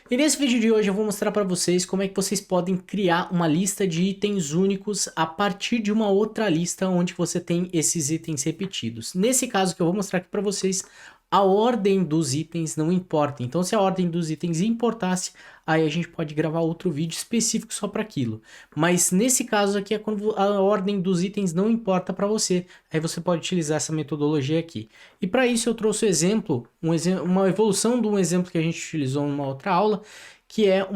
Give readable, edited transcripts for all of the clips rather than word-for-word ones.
E nesse vídeo de hoje eu vou mostrar para vocês como é que vocês podem criar uma lista de itens únicos a partir de uma outra lista onde você tem esses itens repetidos. Nesse caso que eu vou mostrar aqui para vocês, a ordem dos itens não importa. Então se a ordem dos itens importasse, aí a gente pode gravar outro vídeo específico só para aquilo. Mas nesse caso aqui é quando a ordem dos itens não importa para você. Aí você pode utilizar essa metodologia aqui. E para isso eu trouxe o exemplo, uma evolução de um exemplo que a gente utilizou numa outra aula, que é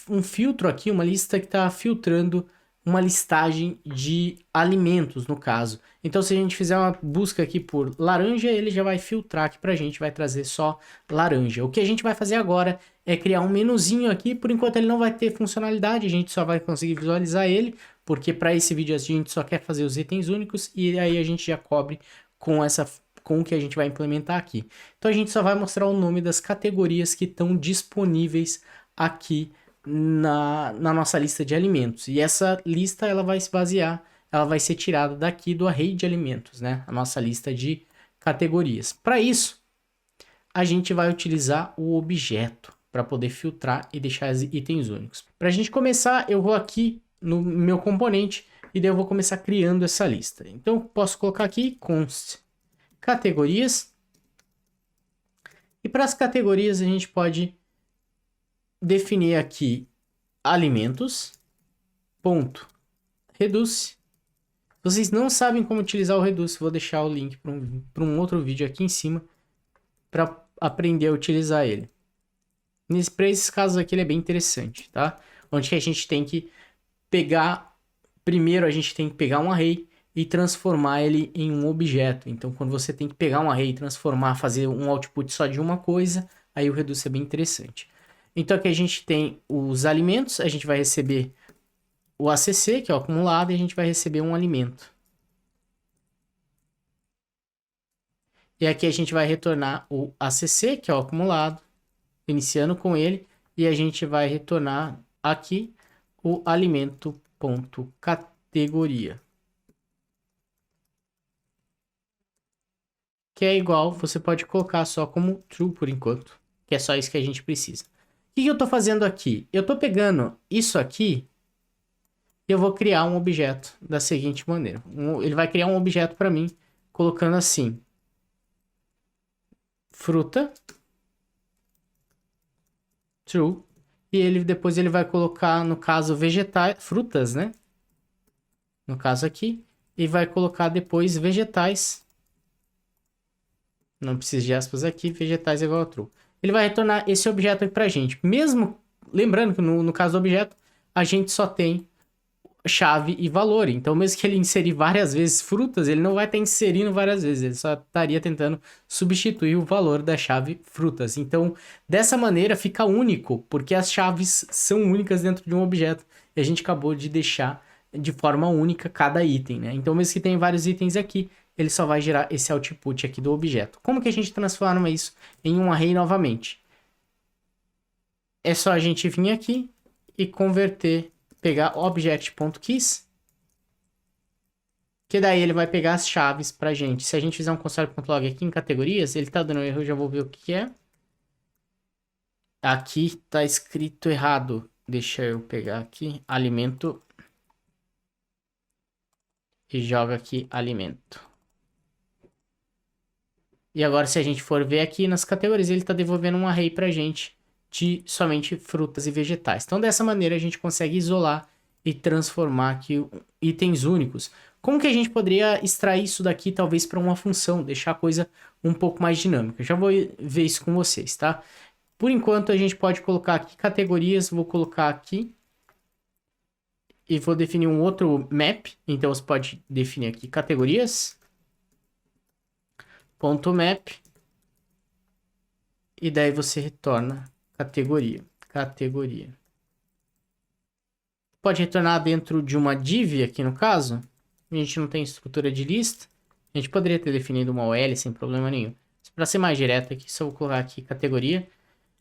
um filtro aqui, uma lista que está filtrando uma listagem de alimentos, no caso. Então, se a gente fizer uma busca aqui por laranja, ele já vai filtrar aqui pra gente, vai trazer só laranja. O que a gente vai fazer agora é criar um menuzinho aqui, por enquanto ele não vai ter funcionalidade, a gente só vai conseguir visualizar ele, porque para esse vídeo a gente só quer fazer os itens únicos, e aí a gente já cobre com o que a gente vai implementar aqui. Então a gente só vai mostrar o nome das categorias que estão disponíveis aqui na nossa lista de alimentos. E essa lista ela vai se basear, ela vai ser tirada daqui do array de alimentos, né? A nossa lista de categorias. Para isso, a gente vai utilizar o objeto para poder filtrar e deixar os itens únicos. Para a gente começar, eu vou aqui no meu componente e daí eu vou começar criando essa lista. Então, eu posso colocar aqui const categorias. E para as categorias, a gente pode definir aqui alimentos, ponto, reduce. Vocês não sabem como utilizar o reduce, vou deixar o link para um outro vídeo aqui em cima para aprender a utilizar ele. Para esses casos aqui ele é bem interessante, tá? Onde que a gente tem que pegar, primeiro a gente tem que pegar um array e transformar ele em um objeto. Então quando você tem que pegar um array e transformar, fazer um output só de uma coisa, aí o reduce é bem interessante. Então aqui a gente tem os alimentos, a gente vai receber o ACC, que é o acumulado, e a gente vai receber um alimento. E aqui a gente vai retornar o ACC, que é o acumulado, iniciando com ele, e a gente vai retornar aqui o alimento.categoria. Que é igual, você pode colocar só como true por enquanto, que é só isso que a gente precisa. O que eu estou fazendo aqui? Eu estou pegando isso aqui e eu vou criar um objeto da seguinte maneira. Ele vai criar um objeto para mim, colocando assim. Fruta. True. E depois ele vai colocar, no caso, vegetais, frutas, né? No caso aqui. E vai colocar depois vegetais. Não precisa de aspas aqui, vegetais é igual a true. Ele vai retornar esse objeto aqui pra gente. Mesmo, lembrando que no caso do objeto, a gente só tem chave e valor. Então, mesmo que ele inserir várias vezes frutas, ele não vai estar inserindo várias vezes. Ele só estaria tentando substituir o valor da chave frutas. Então, dessa maneira, fica único, porque as chaves são únicas dentro de um objeto. E a gente acabou de deixar de forma única cada item, né? Então, mesmo que tenha vários itens aqui, ele só vai gerar esse output aqui do objeto. Como que a gente transforma isso em um array novamente? É só a gente vir aqui e converter, pegar object.keys, que daí ele vai pegar as chaves pra gente. Se a gente fizer um console.log aqui em categorias, ele tá dando erro, eu já vou ver o que é. Aqui tá escrito errado. Deixa eu pegar aqui, alimento. E joga aqui alimento. E agora, se a gente for ver aqui nas categorias, ele está devolvendo um array para a gente de somente frutas e vegetais. Então, dessa maneira, a gente consegue isolar e transformar aqui itens únicos. Como que a gente poderia extrair isso daqui, talvez, para uma função, deixar a coisa um pouco mais dinâmica? Já vou ver isso com vocês, tá? Por enquanto, a gente pode colocar aqui categorias, vou colocar aqui e vou definir um outro map. Então, você pode definir aqui categorias. .map e daí você retorna categoria. Pode retornar dentro de uma div aqui no caso. A gente não tem estrutura de lista. A gente poderia ter definido uma OL sem problema nenhum. Para ser mais direto aqui, só vou colocar aqui categoria.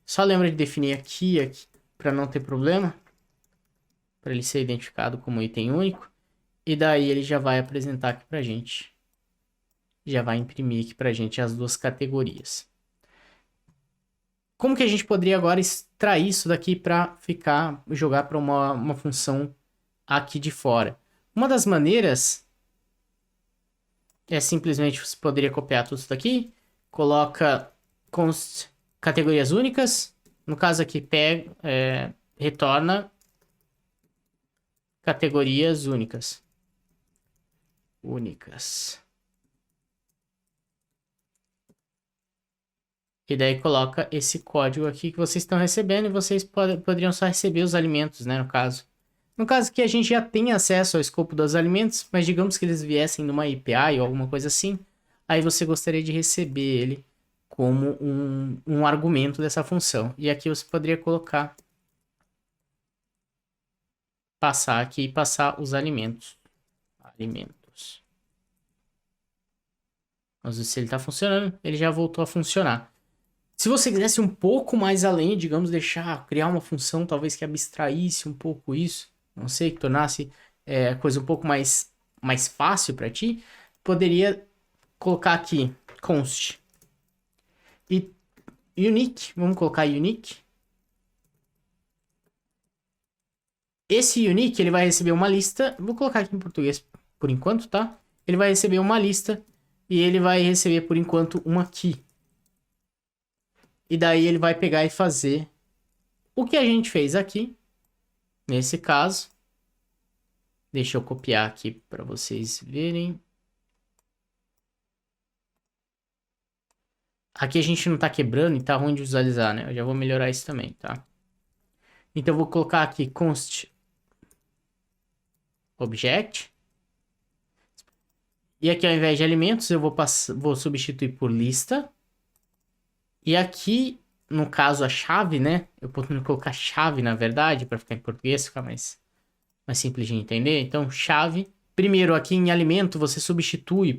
Só lembra de definir aqui para não ter problema. Para ele ser identificado como item único. E daí ele já vai apresentar aqui pra gente. Já vai imprimir aqui pra gente as duas categorias. como que a gente poderia agora extrair isso daqui para jogar para uma função aqui de fora? Uma das maneiras é simplesmente você poderia copiar tudo isso daqui, coloca const categorias únicas, no caso aqui retorna categorias únicas. E daí coloca esse código aqui que vocês estão recebendo e vocês poderiam só receber os alimentos, né, no caso. No caso que a gente já tem acesso ao escopo dos alimentos, mas digamos que eles viessem numa API ou alguma coisa assim, aí você gostaria de receber ele como um argumento dessa função. E aqui você poderia colocar, passar aqui e passar os alimentos. Vamos ver se ele está funcionando. Ele já voltou a funcionar. Se você quisesse um pouco mais além, digamos, criar uma função talvez que abstraísse um pouco isso, não sei, que tornasse a coisa um pouco mais fácil para ti, poderia colocar aqui const e unique, vamos colocar unique. Esse unique, ele vai receber uma lista, vou colocar aqui em português por enquanto, tá? Ele vai receber uma lista e ele vai receber por enquanto uma key. E daí ele vai pegar e fazer o que a gente fez aqui. Nesse caso. Deixa eu copiar aqui para vocês verem. Aqui a gente não tá quebrando e tá ruim de visualizar, né? Eu já vou melhorar isso também, tá? Então eu vou colocar aqui const object. E aqui ao invés de alimentos eu vou substituir por lista. E aqui, no caso, a chave, né? Eu posso colocar chave, na verdade, para ficar em português, ficar mais simples de entender. Então, chave. Primeiro, aqui em alimento, você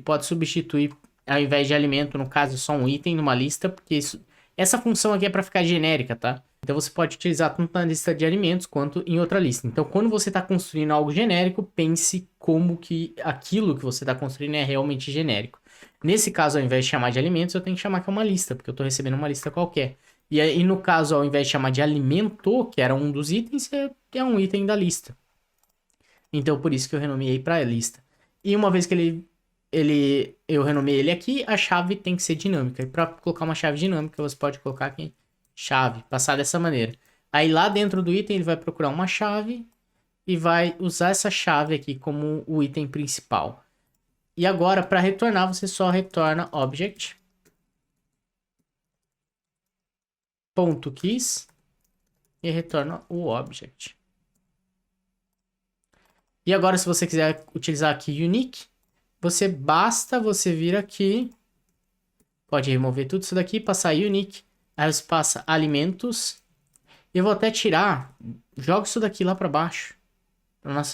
pode substituir, ao invés de alimento, no caso, só um item numa lista, porque essa função aqui é para ficar genérica, tá? Então, você pode utilizar tanto na lista de alimentos quanto em outra lista. Então, quando você está construindo algo genérico, pense como que aquilo que você está construindo é realmente genérico. Nesse caso, ao invés de chamar de alimentos, eu tenho que chamar que é uma lista, porque eu estou recebendo uma lista qualquer. E aí, no caso, ao invés de chamar de alimento, que era um dos itens, é um item da lista. Então, por isso que eu renomeei para lista. E uma vez que eu renomeei ele aqui, a chave tem que ser dinâmica. E para colocar uma chave dinâmica, você pode colocar aqui chave, passar dessa maneira. Aí lá dentro do item, ele vai procurar uma chave e vai usar essa chave aqui como o item principal. E agora, para retornar, você só retorna object .keys e retorna o object. E agora, se você quiser utilizar aqui unique, basta você vir aqui, pode remover tudo isso daqui, passar unique, aí você passa alimentos, e eu vou até tirar, joga isso daqui lá para baixo,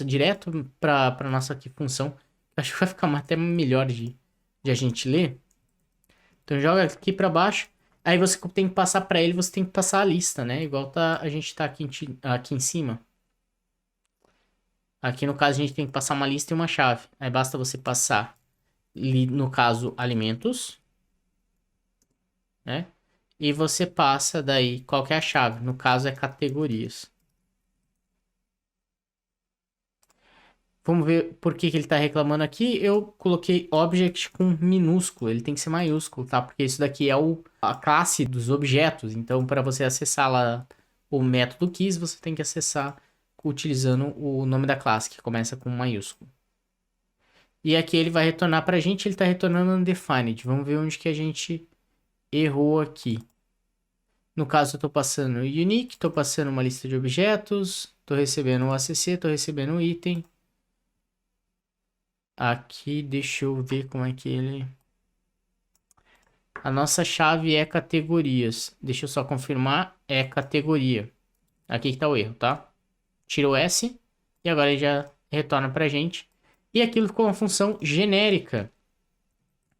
direto para nossa aqui função. Acho que vai ficar até melhor de a gente ler. Então joga aqui para baixo. Aí você tem que passar para ele, você tem que passar a lista, né? Igual a gente tá aqui em cima. Aqui no caso a gente tem que passar uma lista e uma chave. Aí basta você passar, no caso, alimentos. Né? E você passa daí qual que é a chave. No caso é categorias. Vamos ver por que ele está reclamando aqui. Eu coloquei object com minúsculo. Ele tem que ser maiúsculo, tá? Porque isso daqui é a classe dos objetos. Então, para você acessar lá o método keys, você tem que acessar utilizando o nome da classe, que começa com maiúsculo. E aqui ele vai retornar para a gente. Ele está retornando undefined. Vamos ver onde que a gente errou aqui. No caso, eu estou passando unique, estou passando uma lista de objetos, estou recebendo o ACC, estou recebendo o item. Aqui, deixa eu ver como é que ele... A nossa chave é categorias. Deixa eu só confirmar. É categoria. Aqui que tá o erro, tá? Tira o S. E agora ele já retorna pra gente. E aquilo ficou uma função genérica.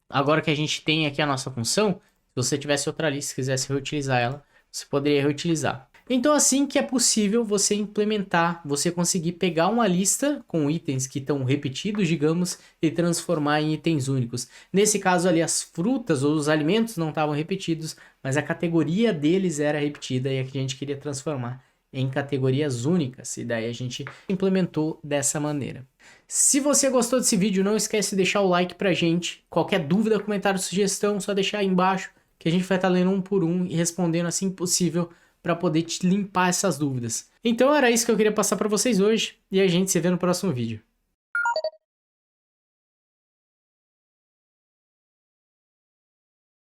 Agora que a gente tem aqui a nossa função, se você tivesse outra lista e quisesse reutilizar ela, você poderia reutilizar. Então assim que é possível você implementar, você conseguir pegar uma lista com itens que estão repetidos, digamos, e transformar em itens únicos. Nesse caso ali as frutas ou os alimentos não estavam repetidos, mas a categoria deles era repetida e a gente queria transformar em categorias únicas, e daí a gente implementou dessa maneira. Se você gostou desse vídeo, não esquece de deixar o like pra gente. Qualquer dúvida, comentário, sugestão, só deixar aí embaixo, que a gente vai estar lendo um por um e respondendo assim que possível, para poder te limpar essas dúvidas. Então era isso que eu queria passar para vocês hoje, e a gente se vê no próximo vídeo.